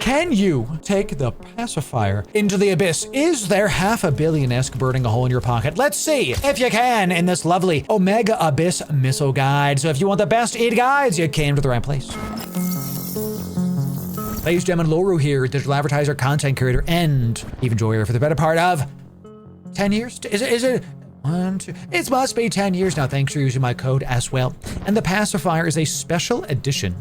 Can you take the Pacifier into the Abyss? Is there $500 million-esque burning a hole in your pocket? Let's see if you can in this lovely Omega Abyss missile guide. So if you want the best 8 guides, you came to the right place. Ladies and gentlemen, Loru here, digital advertiser, content creator, and even joyer for the better part of 10 years? Is it? 1, 2. It must be 10 years now. Thanks for using my code as well. And the Pacifier is a special edition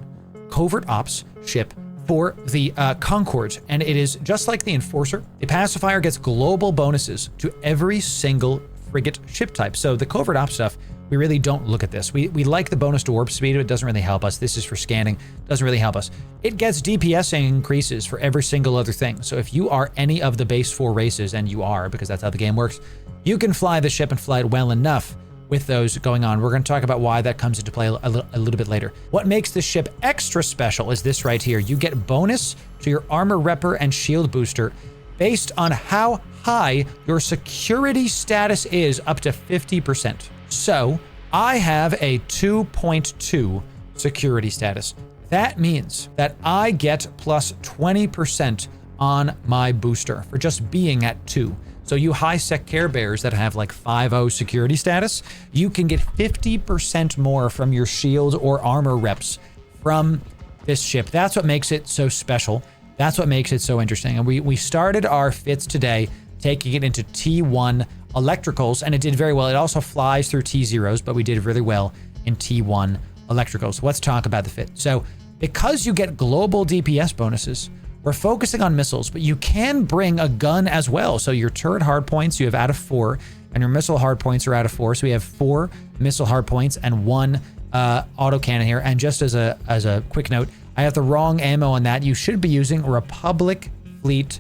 covert ops ship for the Concord, and it is just like the Enforcer. The Pacifier gets global bonuses to every single frigate ship type. So the covert ops stuff, we really don't look at this. We like the bonus to warp speed, but it doesn't really help us. This is for scanning, doesn't really help us. It gets DPS increases for every single other thing. So if you are any of the base 4 races, and you are, because that's how the game works, you can fly the ship and fly it well enough with those going on. We're going to talk about why that comes into play a little bit later. What makes this ship extra special is this right here. You get bonus to your armor repper and shield booster based on how high your security status is, up to 50%. So I have a 2.2 security status. That means that I get plus 20% on my booster for just being at 2. So you high-sec Care Bears that have like 5.0 security status, you can get 50% more from your shield or armor reps from this ship. That's what makes it so special. That's what makes it so interesting. And we started our fits today, taking it into T1 electricals, and it did very well. It also flies through T0s, but we did really well in T1 electricals. Let's talk about the fit. So because you get global DPS bonuses, we're focusing on missiles, but you can bring a gun as well. So your turret hard points, you have out of 4, and your missile hard points are out of 4. So we have 4 missile hard points and 1 autocannon here. And just as a quick note, I have the wrong ammo on that. You should be using Republic Fleet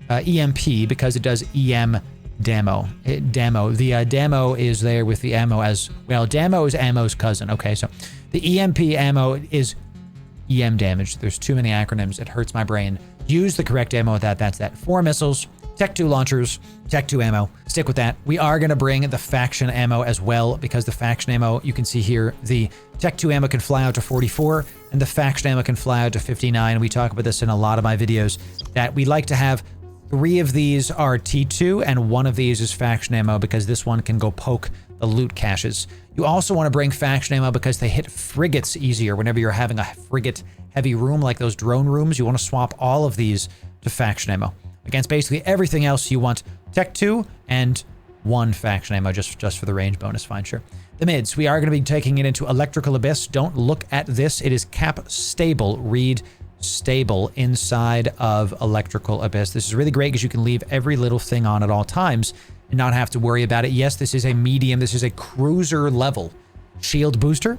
EMP because it does EM damo. The damo is there with the ammo as well. Damo is ammo's cousin. Okay, so the EMP ammo is EM damage. There's too many acronyms. It hurts my brain. Use the correct ammo with that. That's that. 4 missiles, Tech 2 launchers, Tech 2 ammo. Stick with that. We are going to bring the faction ammo as well, because the faction ammo, you can see here, the Tech 2 ammo can fly out to 44 and the faction ammo can fly out to 59. We talk about this in a lot of my videos, that we like to have 3 of these are T2 and 1 of these is faction ammo, because this one can go poke the loot caches. You also want to bring faction ammo because they hit frigates easier. Whenever you're having a frigate heavy room like those drone rooms, you want to swap all of these to faction ammo. Against basically everything else, you want Tech 2 and 1 faction ammo just for the range bonus. Fine, sure. The mids, we are going to be taking it into Electrical Abyss. Don't look at this. It is cap stable. Read stable inside of Electrical Abyss. This is really great because you can leave every little thing on at all times and not have to worry about it. Yes, this is a medium. This is a cruiser level shield booster.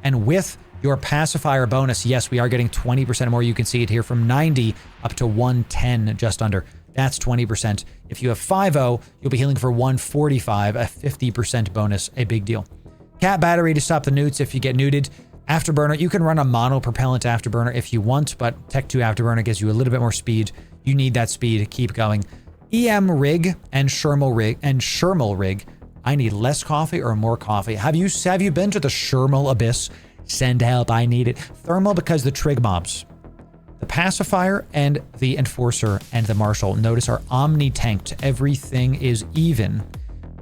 And with your pacifier bonus, yes, we are getting 20% more. You can see it here from 90 up to 110, just under. That's 20%. If you have 5.0, you'll be healing for 145, a 50% bonus, a big deal. Cat battery to stop the newts if you get neuted. Afterburner, you can run a mono propellant afterburner if you want, but Tech 2 afterburner gives you a little bit more speed. You need that speed to keep going. EM rig and Shermal rig. I need less coffee or more coffee. Have you been to the Shermal Abyss? Send help, I need it. Thermal because the trig mobs. The pacifier and the enforcer and the marshal, notice, are omni-tanked. Everything is even.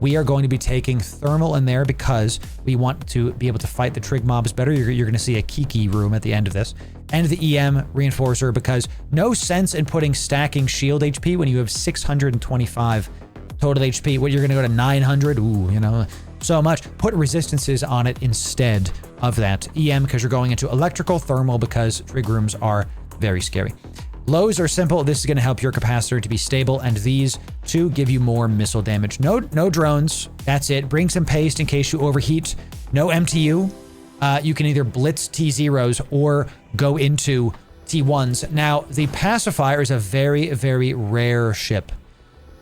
We are going to be taking thermal in there because we want to be able to fight the trig mobs better. You're going to see a Kiki room at the end of this. And the EM reinforcer, because no sense in putting stacking shield HP when you have 625 total HP. What, you're going to go to 900? Ooh, you know, so much. Put resistances on it instead of that. EM because you're going into electrical, thermal because trig rooms are very scary. Lows are simple. This is going to help your capacitor to be stable, and these two give you more missile damage. No drones. That's it. Bring some paste in case you overheat. No MTU. You can either blitz T0s or go into T1s. Now, the pacifier is a very, very rare ship,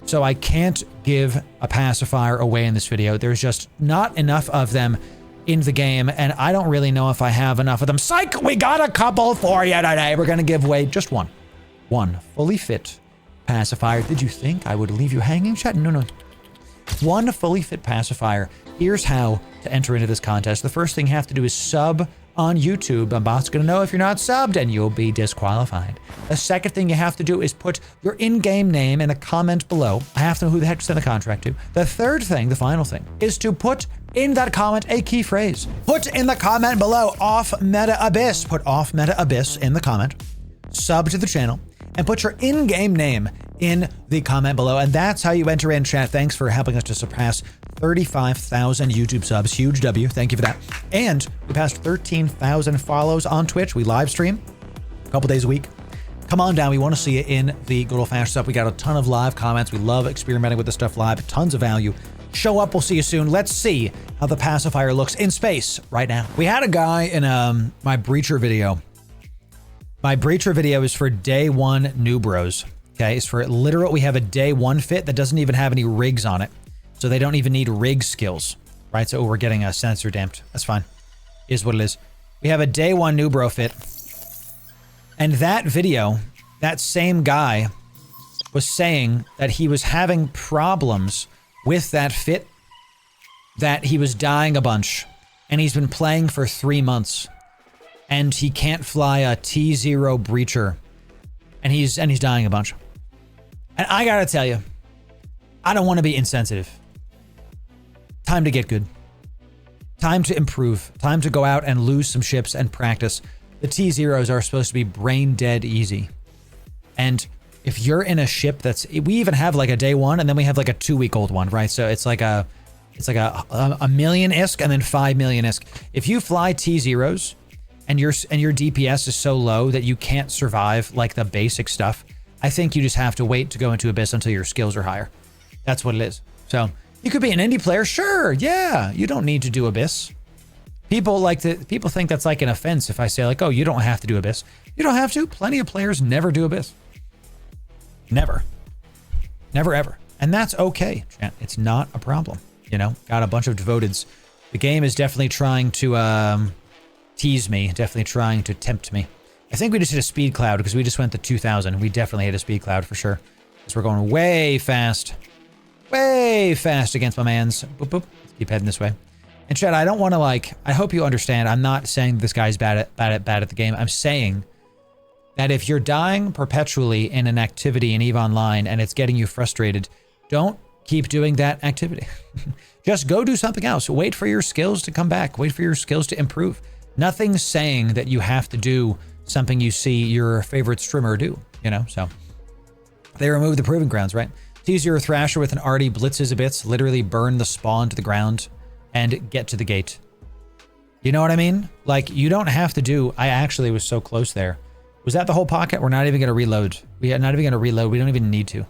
so I can't give a pacifier away in this video. There's just not enough of them in the game, and I don't really know if I have enough of them. Psych! We got a couple for you today. We're going to give away just one fully fit pacifier. Did you think I would leave you hanging, chat? No. One fully fit pacifier. Here's how to enter into this contest. The first thing you have to do is sub on YouTube. A bot's gonna know if you're not subbed and you'll be disqualified. The second thing you have to do is put your in-game name in a comment below. I have to know who the heck to send the contract to. The third thing, the final thing, is to put in that comment a key phrase. Put in the comment below off meta abyss. Put off meta abyss in the comment. Sub to the channel and put your in-game name in the comment below. And that's how you enter in, chat. Thanks for helping us to surpass 35,000 YouTube subs. Huge W. Thank you for that. And we passed 13,000 follows on Twitch. We live stream a couple days a week. Come on down. We want to see you in the good old fashioned stuff. We got a ton of live comments. We love experimenting with this stuff live. Tons of value. Show up. We'll see you soon. Let's see how the pacifier looks in space right now. We had a guy in my breacher video. My breacher video is for day one new bros. Okay, it's for literal. We have a day one fit that doesn't even have any rigs on it. So they don't even need rig skills, right? So we're getting a sensor damped. That's fine. Is what it is. We have a day one new bro fit. And that video, that same guy was saying that he was having problems with that fit, that he was dying a bunch, and he's been playing for 3 months, and he can't fly a T0 breacher, and he's dying a bunch. And I gotta tell you, I don't want to be insensitive. Time to get good. Time to improve. Time to go out and lose some ships and practice. The T0s are supposed to be brain dead easy. And if you're in a ship that's, we even have like a day one, and then we have like a 2-week-old one, right? So it's like a million ISK and then 5 million ISK. If you fly T0s and your DPS is so low that you can't survive like the basic stuff, I think you just have to wait to go into Abyss until your skills are higher. That's what it is. So you could be an indie player, sure, yeah. You don't need to do Abyss. People think that's like an offense if I say like, oh, you don't have to do Abyss. You don't have to. Plenty of players never do Abyss. Never. Never ever. And that's okay, chat. It's not a problem. You know, got a bunch of devoteds. The game is definitely trying to tease me, definitely trying to tempt me. I think we just hit a speed cloud because we just went to 2,000. We definitely hit a speed cloud for sure. Because we're going way fast against my mans. Boop, boop. Let's keep heading this way. And chat, I don't want to like, I hope you understand. I'm not saying this guy's bad at the game. I'm saying that if you're dying perpetually in an activity in EVE Online and it's getting you frustrated, don't keep doing that activity. Just go do something else. Wait for your skills to come back. Wait for your skills to improve. Nothing's saying that you have to do something you see your favorite streamer do, you know? So they removed the proving grounds, right? T0 Thrasher with an arty blitzes a bit, literally burn the spawn to the ground and get to the gate. You know what I mean? Like, you don't have to do, I actually was so close there. Was that the whole pocket? We're not even going to reload. We are not even going to reload. We don't even need to.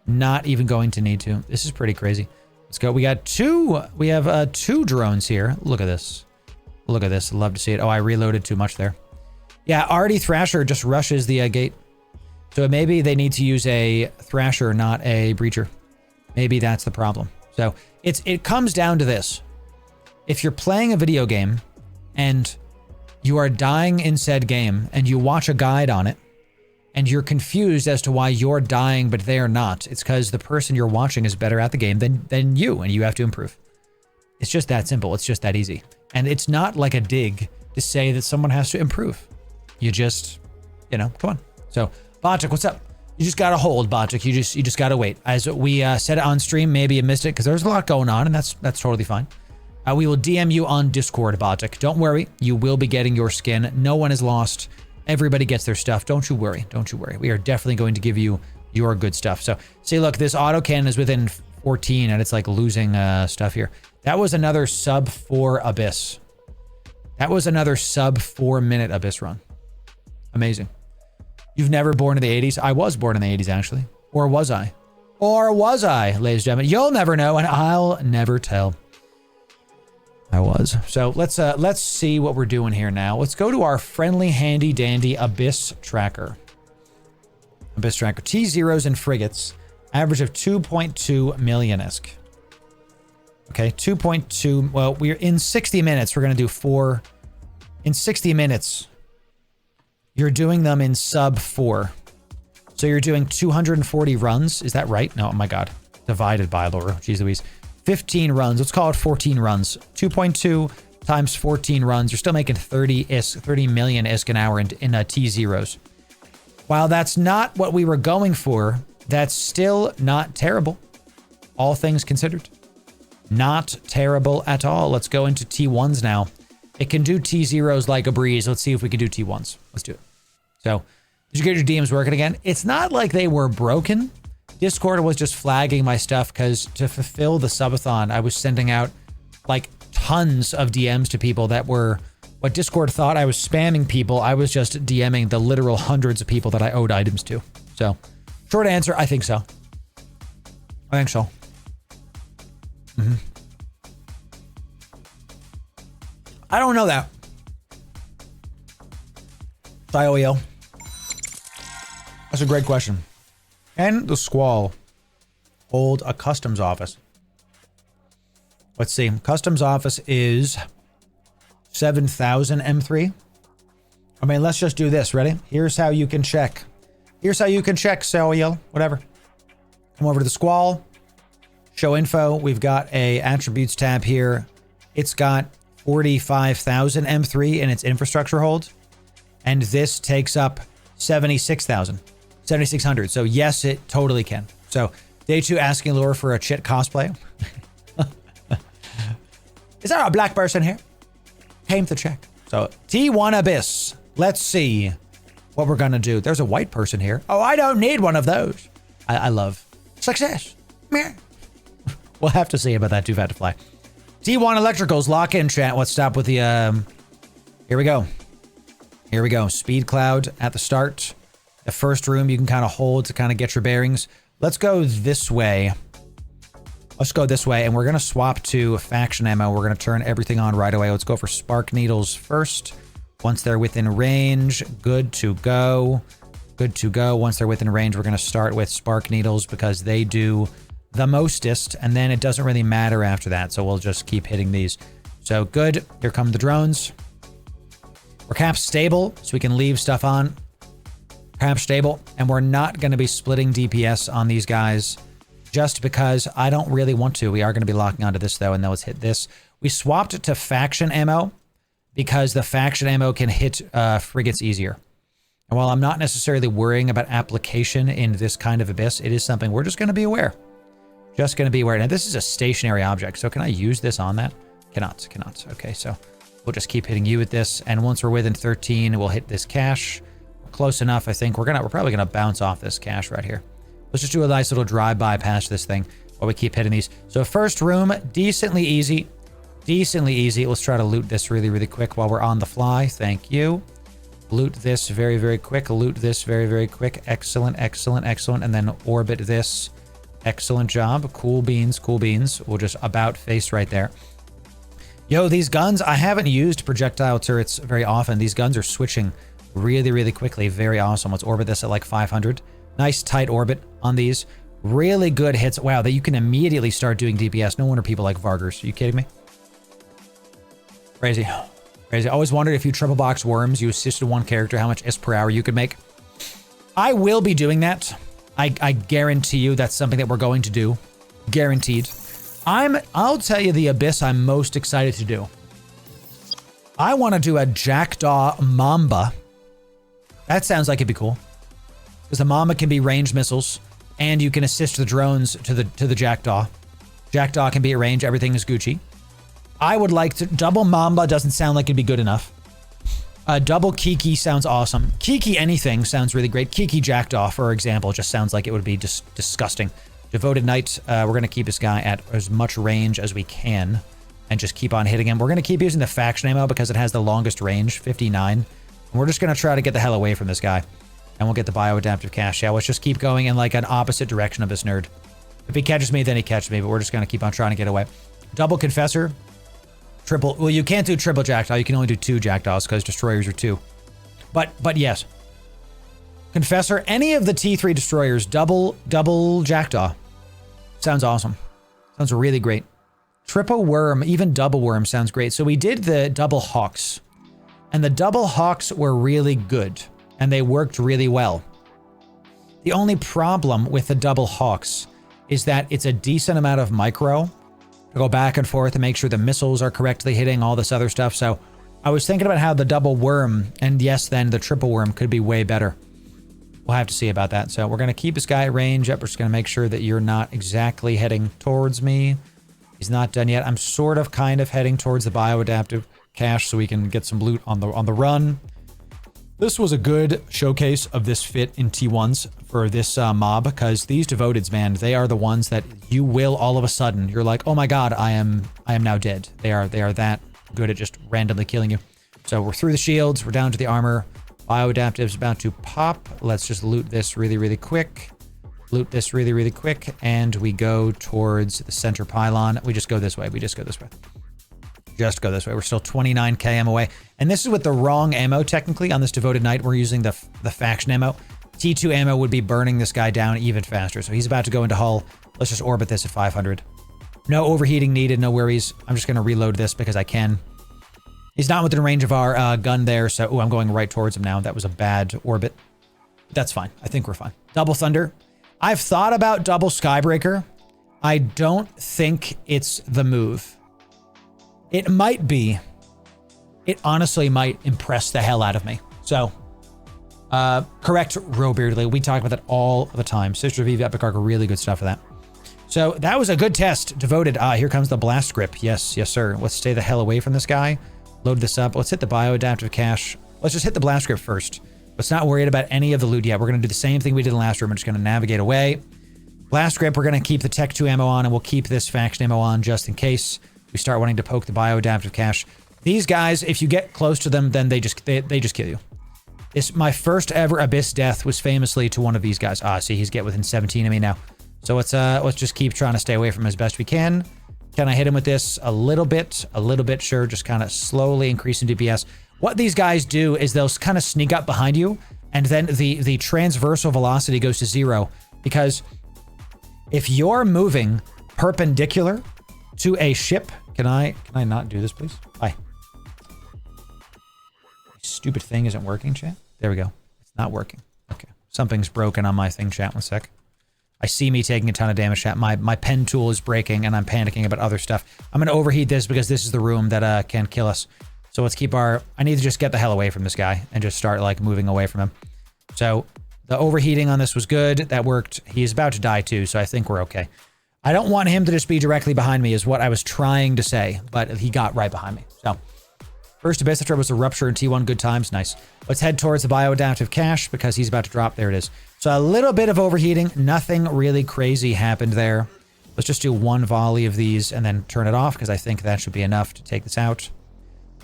Not even going to need to. This is pretty crazy. Let's go. We got we have 2 drones here. Look at this. Look at this. Love to see it. Oh, I reloaded too much there. Yeah, arty Thrasher just rushes the gate. So maybe they need to use a Thrasher, not a Breacher. Maybe that's the problem. So it comes down to this. If you're playing a video game and you are dying in said game and you watch a guide on it and you're confused as to why you're dying but they're not, it's because the person you're watching is better at the game than you, and you have to improve. It's just that simple. It's just that easy. And it's not like a dig to say that someone has to improve. You just, you know, come on. So, Botic, what's up? You just gotta hold, Botic. You just gotta wait. As we said it on stream, maybe you missed it because there's a lot going on, and that's totally fine. We will DM you on Discord, Botic. Don't worry, you will be getting your skin. No one is lost. Everybody gets their stuff. Don't you worry. Don't you worry. We are definitely going to give you your good stuff. So, see, look, this autocannon is within 14, and it's like losing stuff here. That was another sub 4 Abyss. That was another sub 4 minute Abyss run. Amazing. You've never born in the 80s? I was born in the 80s, actually. Or was I? Or was I, ladies and gentlemen? You'll never know, and I'll never tell. I was. So let's see what we're doing here now. Let's go to our friendly, handy, dandy Abyss Tracker. Abyss Tracker. T0s and frigates. Average of 2.2 million ISK. Okay, 2.2. Well, we're in 60 minutes. We're going to do 4. In 60 minutes, you're doing them in sub 4. So you're doing 240 runs. Is that right? No, oh my God. Divided by Loru. Jeez Louise. 15 runs. Let's call it 14 runs. 2.2 times 14 runs, you're still making 30 million ISK an hour in T0s. While that's not what we were going for, that's still not terrible. All things considered. Not terrible at all. Let's go into T1s now. It can do T0s like a breeze. Let's see if we can do T1s. Let's do it. So, did you get your DMs working again? It's not like they were broken. Discord was just flagging my stuff because to fulfill the subathon, I was sending out like tons of DMs to people that were what Discord thought I was spamming people. I was just DMing the literal hundreds of people that I owed items to. So, short answer, I think so. I think so. I don't know that. Sioio. That's a great question. Can the Squall hold a customs office? Let's see. Customs office is 7,000 M3. I mean, let's just do this. Ready? Here's how you can check. Here's how you can check, Sioio. Whatever. Come over to the Squall. Show info. We've got a attributes tab here. It's got 45,000 M3 in its infrastructure hold. And this takes up 76,000. 7,600. So yes, it totally can. So day 2 asking Loru for a chit cosplay. Is there a black person here? Came to check. So T1 Abyss. Let's see what we're gonna do. There's a white person here. Oh, I don't need one of those. I love success. Meh. We'll have to see about that. Too fat to fly. T1 Electricals, lock in, chat. Let's stop with the, here we go. Here we go. Speed cloud at the start. The first room you can kind of hold to kind of get your bearings. Let's go this way. Let's go this way, and we're going to swap to faction ammo. We're going to turn everything on right away. Let's go for spark needles first. Once they're within range, good to go. Good to go. Once they're within range, we're going to start with spark needles because they do the mostest, and then it doesn't really matter after that, so we'll just keep hitting these. So good. Here come the drones. We're cap stable, so we can leave stuff on. Cap stable, and we're not going to be splitting DPS on these guys just because I don't really want to. We are going to be locking onto this, though, and then let's hit this. We swapped it to faction ammo because the faction ammo can hit frigates easier. And while I'm not necessarily worrying about application in this kind of abyss, it is something we're just going to be aware. Just going to be aware. Now, this is a stationary object, so can I use this on that? Cannot. Okay, so we'll just keep hitting you with this, and once we're within 13, we'll hit this cache. Close enough, I think. We're probably gonna bounce off this cache right here. Let's just do a nice little drive-by past this thing while we keep hitting these. So first room, decently easy. Decently easy. Let's try to loot this really, really quick while we're on the fly. Thank you. Loot this very, very quick. Loot this very, very quick. Excellent, excellent, excellent. And then orbit this. Excellent job. Cool beans, cool beans. We'll just about face right there. Yo, these guns, I haven't used projectile turrets very often. These guns are switching really, really quickly. Very awesome. Let's orbit this at like 500. Nice tight orbit on these. Really good hits. Wow, that you can immediately start doing DPS. No wonder people like Vargers. Are you kidding me? Crazy. Crazy. I always wondered if you triple box worms, you assisted one character, how much ISK per hour you could make. I will be doing that. I guarantee you that's something that we're going to do. Guaranteed. I'll tell you the abyss I'm most excited to do. I want to do a Jackdaw Mamba. That sounds like it'd be cool. Because the Mamba can be ranged missiles, and you can assist the drones to the Jackdaw. Jackdaw can be at range, everything is Gucci. I would like to... Double Mamba doesn't sound like it'd be good enough. Double Kiki sounds awesome. Kiki anything sounds really great. Kiki Jackdaw, for example, just sounds like it would be just disgusting. Devoted Knight, we're going to keep this guy at as much range as we can and just keep on hitting him. We're going to keep using the faction ammo because it has the longest range, 59. And we're just going to try to get the hell away from this guy. And we'll get the bioadaptive cache. Yeah, let's just keep going in like an opposite direction of this nerd. If he catches me, then he catches me, but we're just going to keep on trying to get away. Double Confessor. Triple, well, you can't do triple Jackdaw. You can only do 2 Jackdaws because Destroyers are 2. But yes. Confessor, any of the T3 Destroyers, double Jackdaw. Sounds awesome. Sounds really great. Triple Worm, even Double Worm sounds great. So we did the Double Hawks. And the Double Hawks were really good. And they worked really well. The only problem with the Double Hawks is that it's a decent amount of micro. to go back and forth and make sure the missiles are correctly hitting all this other stuff. So I was thinking about how the double worm, and yes, then the triple worm could be way better. We'll have to see about that. So we're going to keep this guy at range up. We're just going to make sure that you're not exactly heading towards me. He's not done yet. I'm sort of kind of heading towards the bioadaptive cache so we can get some loot on the run. This was a good showcase of this fit in T1s for this mob, because these devoteds, man, they are the ones that you will all of a sudden, you're like, oh my god, I am now dead. They are that good at just randomly killing you. So we're through the shields, we're down to the armor. Bioadaptive's about to pop. Let's just loot this really, really quick. Loot this really, really quick, and we go towards the center pylon. We just go this way. We just go this way. Just go this way. We're still 29k ammo away. And this is with the wrong ammo, technically. On this Devoted Knight, we're using the faction ammo. T2 ammo would be burning this guy down even faster. So he's about to go into hull. Let's just orbit this at 500. No overheating needed, no worries. I'm just going to reload this because I can. He's not within range of our gun there, so... Oh, I'm going right towards him now. That was a bad orbit. That's fine. I think we're fine. Double Thunder. I've thought about double Skybreaker. I don't think it's the move. It might be. It honestly might impress the hell out of me. So, correct, Robeardly. We talk about that all the time. Sister Viva, Epic Arc, really good stuff for that. So, that was a good test. Devoted. Here comes the blast grip. Yes, yes, sir. Let's stay the hell away from this guy. Load this up. Let's hit the bioadaptive cache. Let's just hit the blast grip first. Let's not worry about any of the loot yet. We're going to do the same thing we did in the last room. We're just going to navigate away. Blast grip, we're going to keep the Tech 2 ammo on, and we'll keep this faction ammo on just in case we start wanting to poke the bioadaptive cache. These guys, if you get close to them, then they just kill you. My first ever Abyss death was famously to one of these guys. See, he's getting within 17 of me now. So let's just keep trying to stay away from him as best we can. Can I hit him with this? A little bit, sure. Just kind of slowly increasing DPS. What these guys do is they'll kind of sneak up behind you, and then the transversal velocity goes to 0, because if you're moving perpendicular to a ship, can I not do this, please? Hi. Stupid thing isn't working, chat. There we go. It's not working. Okay. Something's broken on my thing, chat. One sec. I see me taking a ton of damage, chat. My pen tool is breaking, and I'm panicking about other stuff. I'm going to overheat this because this is the room that can kill us. So let's keep I need to just get the hell away from this guy and just start, like, moving away from him. So the overheating on this was good. That worked. He's about to die, too, so I think we're okay. I don't want him to just be directly behind me is what I was trying to say, but he got right behind me. So first Abyss was a rupture in T1. Good times. Nice. Let's head towards the bioadaptive cache because he's about to drop. There it is. So a little bit of overheating. Nothing really crazy happened there. Let's just do one volley of these and then turn it off because I think that should be enough to take this out.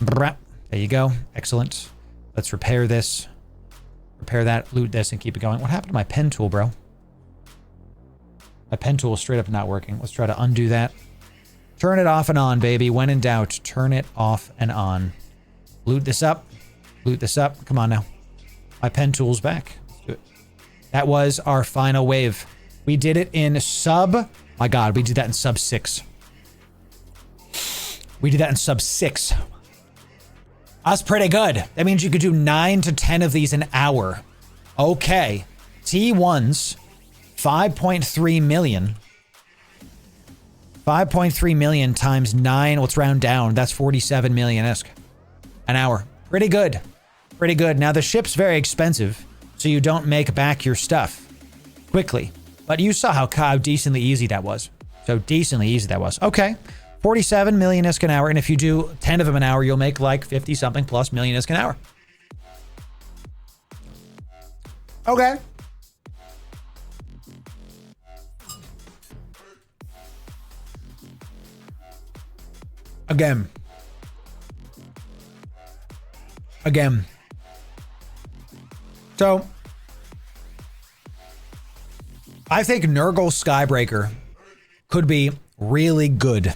There you go. Excellent. Let's repair this. Repair that, loot this, and keep it going. What happened to my pen tool, bro? My pen tool is straight up not working. Let's try to undo that. Turn it off and on, baby. When in doubt, turn it off and on. Loot this up. Loot this up. Come on now. My pen tool's back. Let's do it. That was our final wave. We did it in sub... My god, we did that in sub 6. We did that in sub 6. That's pretty good. That means you could do 9 to 10 of these an hour. Okay. T1s, 5.3 million. 5.3 million times 9. Let's round down. That's 47 million-esque an hour. Pretty good. Pretty good. Now, the ship's very expensive, so you don't make back your stuff quickly. But you saw how decently easy that was. So decently easy that was. Okay. 47 million-esque an hour, and if you do 10 of them an hour, you'll make like 50-something plus million-esque an hour. Okay. Again. So, I think Nurgle Skybreaker could be really good.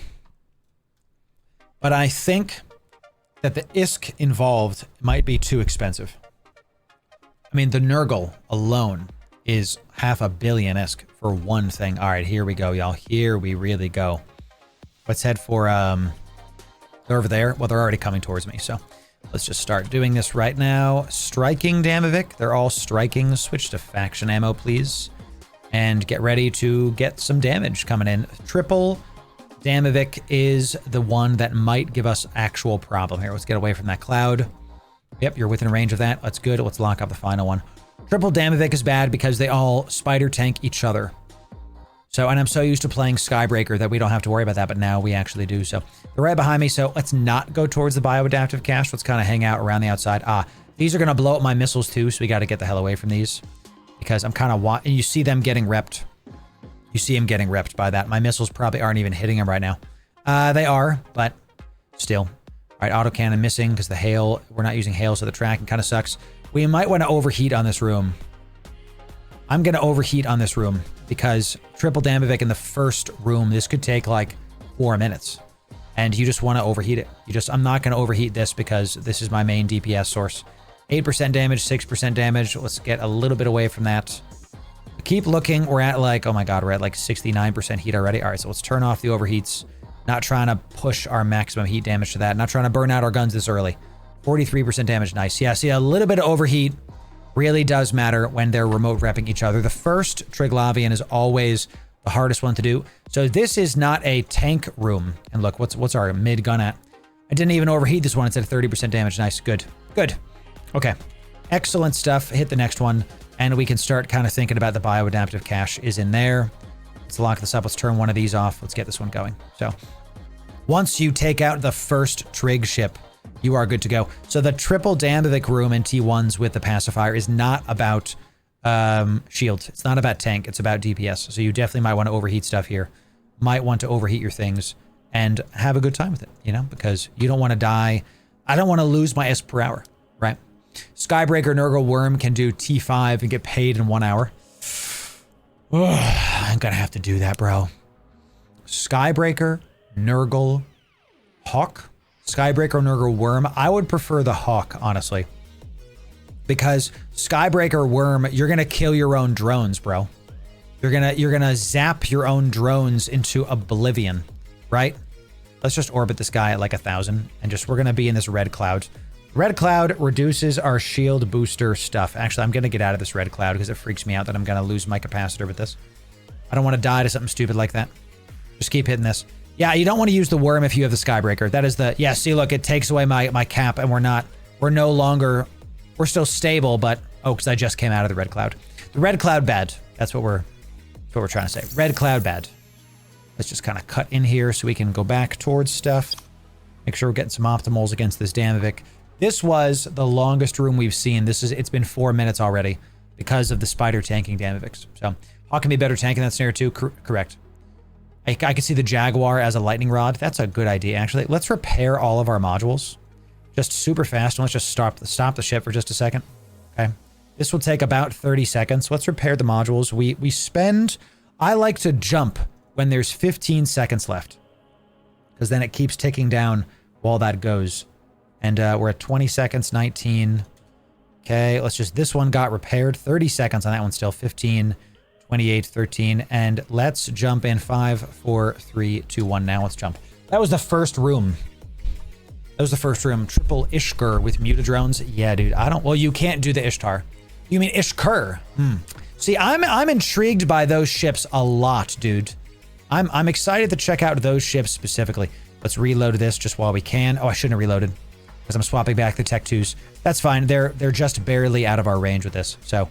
But I think that the ISK involved might be too expensive. I mean, the Nurgle alone is $500 million ISK for one thing. All right, here we go, y'all. Here we really go. Let's head for, they're over there. Well, they're already coming towards me, so let's just start doing this right now. Striking Damavik. They're all striking. Switch to faction ammo, please. And get ready to get some damage coming in. Triple Damavik is the one that might give us actual problem here. Let's get away from that cloud. Yep, you're within range of that. That's good. Let's lock up the final one. Triple Damavik is bad because they all spider tank each other. So, and I'm so used to playing Skybreaker that we don't have to worry about that, but now we actually do. So they're right behind me. So let's not go towards the bioadaptive cache. Let's kind of hang out around the outside. These are going to blow up my missiles too. So we got to get the hell away from these because I'm kind of and you see them getting repped. You see him getting repped by that. My missiles probably aren't even hitting him right now. They are, but still. All right, autocannon missing because the hail, we're not using hail, so the tracking kind of sucks. We might want to overheat on this room. I'm going to overheat on this room because triple Damavik in the first room, this could take like 4 minutes. And you just want to overheat it. I'm not going to overheat this because this is my main DPS source. 8% damage, 6% damage. Let's get a little bit away from that. Keep looking. We're at like, oh my god, we're at like 69% heat already. All right, so let's turn off the overheats. Not trying to push our maximum heat damage to that. Not trying to burn out our guns this early. 43% damage, nice. Yeah, see, a little bit of overheat really does matter when they're remote repping each other. The first Triglavian is always the hardest one to do. So this is not a tank room. And look, what's our mid gun at? I didn't even overheat this one. It's at 30% damage. Nice, good, good. Okay, excellent stuff. Hit the next one. And we can start kind of thinking about the bioadaptive cache is in there. Let's lock this up. Let's turn one of these off. Let's get this one going. So once you take out the first Trig ship, you are good to go. So the triple Damavik room in T1s with the pacifier is not about shield. It's not about tank. It's about DPS. So you definitely might want to overheat stuff here. Might want to overheat your things and have a good time with it, you know, because you don't want to die. I don't want to lose my S per hour, right? Skybreaker Nurgle Worm can do T5 and get paid in 1 hour. I'm gonna have to do that, bro. Skybreaker, Nurgle, Hawk. Skybreaker, Nurgle, Worm. I would prefer the Hawk, honestly. Because Skybreaker, Worm, you're gonna kill your own drones, bro. You're gonna zap your own drones into oblivion, right? Let's just orbit this guy at like 1,000 and we're gonna be in this red cloud. Red cloud reduces our shield booster stuff. Actually, I'm going to get out of this red cloud because it freaks me out that I'm going to lose my capacitor with this. I don't want to die to something stupid like that. Just keep hitting this. Yeah, you don't want to use the worm if you have the Skybreaker. That is the... Yeah, see, look, it takes away my cap and we're no longer... We're still stable, but... Oh, because I just came out of the red cloud. The red cloud bad. That's what we're trying to say. Red cloud bad. Let's just kind of cut in here so we can go back towards stuff. Make sure we're getting some optimals against this Damavik. This was the longest room we've seen. It's been 4 minutes already because of the spider tanking Damaviks. So, Hawk can be better tanking that snare too. Correct. I can see the Jaguar as a lightning rod. That's a good idea, actually. Let's repair all of our modules just super fast. And let's just stop the ship for just a second. Okay. This will take about 30 seconds. Let's repair the modules. We spend... I like to jump when there's 15 seconds left because then it keeps ticking down while that goes. And we're at 20 seconds, 19. Okay, let's just... This one got repaired. 30 seconds on that one still. 15, 28, 13. And let's jump in 5, 4, 3, 2, 1. Now let's jump. That was the first room. That was the first room. Triple Ishkur with mutadrones. Yeah, dude. I don't... Well, you can't do the Ishtar. You mean Ishkur? See, I'm intrigued by those ships a lot, dude. I'm excited to check out those ships specifically. Let's reload this just while we can. Oh, I shouldn't have reloaded because I'm swapping back the Tech 2s. That's fine. They're just barely out of our range with this. So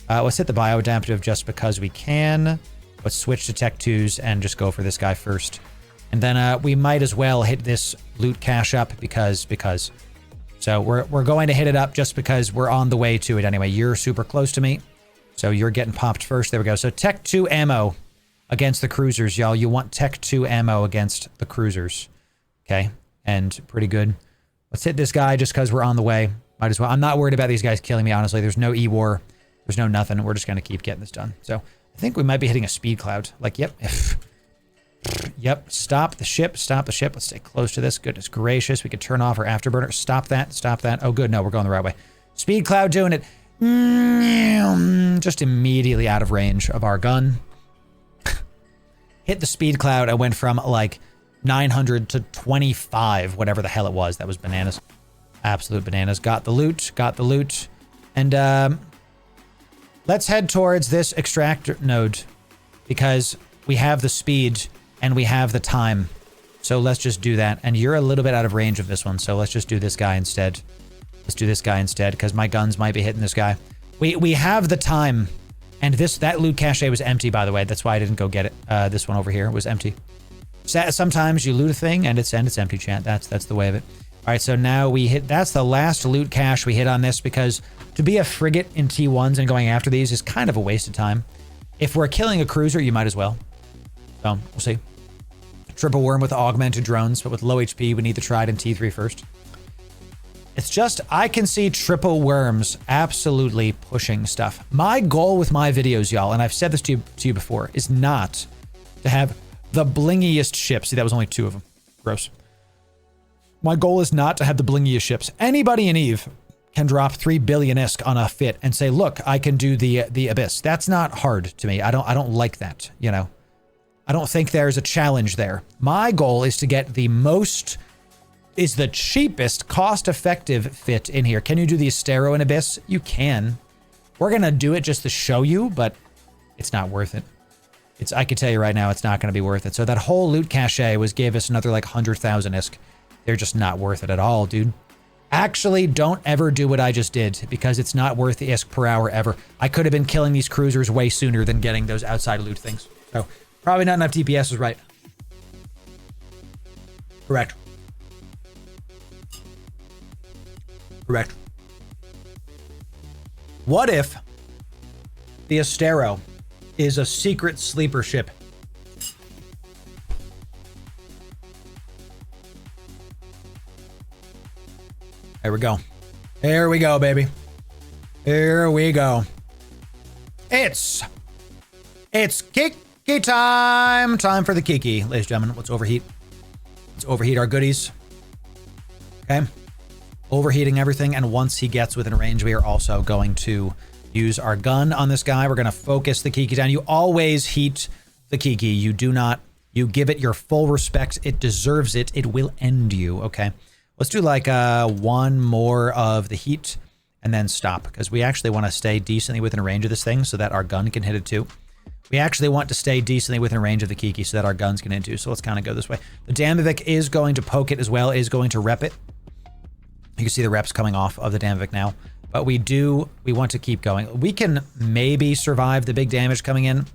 let's hit the bioadaptive just because we can. Let's switch to Tech 2s and just go for this guy first. And then we might as well hit this loot cache up because. So we're going to hit it up just because we're on the way to it anyway. You're super close to me. So you're getting popped first. There we go. So Tech 2 ammo against the cruisers, y'all. You want Tech 2 ammo against the cruisers. Okay. And pretty good. Let's hit this guy just because we're on the way. Might as well. I'm not worried about these guys killing me, honestly. There's no E-War. There's no nothing. We're just going to keep getting this done. So I think we might be hitting a speed cloud. Like, yep. Yep. Stop the ship. Stop the ship. Let's stay close to this. Goodness gracious. We could turn off our afterburner. Stop that. Stop that. Oh, good. No, we're going the right way. Speed cloud doing it. Just immediately out of range of our gun. Hit the speed cloud. I went from like 900 to 25, whatever the hell it was. That was bananas. Absolute bananas. Got the loot. Got the loot. And let's head towards this extractor node because we have the speed and we have the time So let's just do that. And you're a little bit out of range of this one, so let's just do this guy instead. Let's do this guy instead, because my guns might be hitting this guy. We have the time. And that loot cache was empty, by the way. That's why I didn't go get it. This one over here was empty. Sometimes you loot a thing and it's empty, chat. That's the way of it. All right, so now we hit. That's the last loot cache we hit on this, because to be a frigate in T1s and going after these is kind of a waste of time. If we're killing a cruiser, you might as well. So we'll see. Triple worm with augmented drones, but with low HP, we need the Trident T3 first. It's just, I can see triple worms absolutely pushing stuff. My goal with my videos, y'all, and I've said this to you before, is not to have the blingiest ships. See, that was only 2 of them. Gross. My goal is not to have the blingiest ships. Anybody in EVE can drop 3 billion ISK on a fit and say, look, I can do the Abyss. That's not hard to me. I don't like that, you know. I don't think there's a challenge there. My goal is to get the cheapest, cost-effective fit in here. Can you do the Astero in Abyss? You can. We're gonna do it just to show you, but it's not worth it. I can tell you right now, it's not gonna be worth it. So that whole loot cache gave us another like 100,000 ISK. They're just not worth it at all, dude. Actually, don't ever do what I just did, because it's not worth the ISK per hour ever. I could have been killing these cruisers way sooner than getting those outside loot things. So, probably not enough DPS is right. Correct. Correct. What if the Astero is a secret sleeper ship? There we go. There we go, baby. Here we go. It's Kiki time. Time for the Kiki, ladies and gentlemen. Let's overheat. Let's overheat our goodies. Okay. Overheating everything, and once he gets within range, we are also going to use our gun on this guy. We're going to focus the Kiki down. You always heat the Kiki. You do not. You give it your full respect. It deserves it. It will end you. Okay. Let's do like one more of the heat and then stop, because we actually want to stay decently within range of this thing so that our gun can hit it too. We actually want to stay decently within range of the Kiki so that our guns can hit it too. So let's kind of go this way. The Damavik is going to poke it as well, is going to rep it. You can see the reps coming off of the Damavik now. But we want to keep going. We can maybe survive the big damage coming in.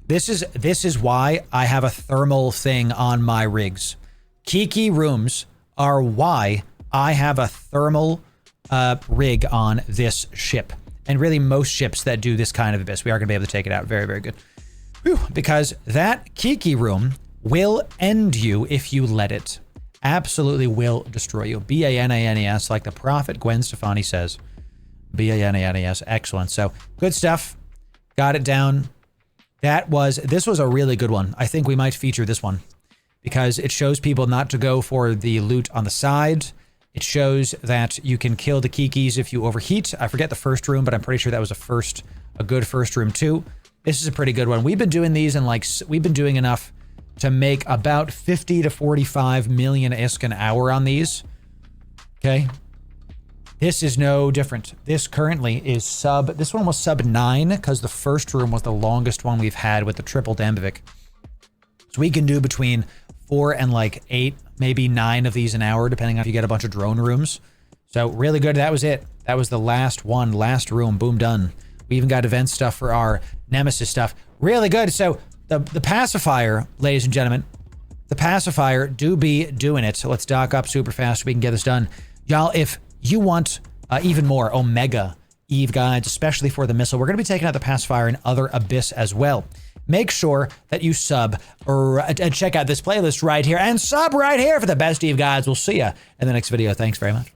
This is why I have a thermal thing on my rigs. Kiki rooms are why I have a thermal rig on this ship. And really most ships that do this kind of Abyss, we are going to be able to take it out. Very, very good. Whew, because that Kiki room will end you if you let it. Absolutely will destroy you. B-A-N-A-N-E-S, like the prophet Gwen Stefani says. B-A-N-A-N-E-S. Excellent. So, good stuff. Got it down. This was a really good one. I think we might feature this one, because it shows people not to go for the loot on the side. It shows that you can kill the Kikis if you overheat. I forget the first room, but I'm pretty sure that was a good first room too. This is a pretty good one. We've been doing these, and we've been doing enough to make about 50 to 45 million ISK an hour on these. Okay. This is no different. This currently is this one was sub 9, because the first room was the longest one we've had with the triple Damavik. So we can do between 4 and like 8, maybe 9 of these an hour, depending on if you get a bunch of drone rooms. So really good. That was it. That was the last one, last room. Boom, done. We even got event stuff for our Nemesis stuff. Really good. So the Pacifier, ladies and gentlemen, the Pacifier do be doing it. So let's dock up super fast so we can get this done. Y'all, if you want even more Omega EVE guides, especially for the missile, we're going to be taking out the Pacifier and other Abyss as well. Make sure that you sub and check out this playlist right here, and sub right here for the best EVE guides. We'll see you in the next video. Thanks very much.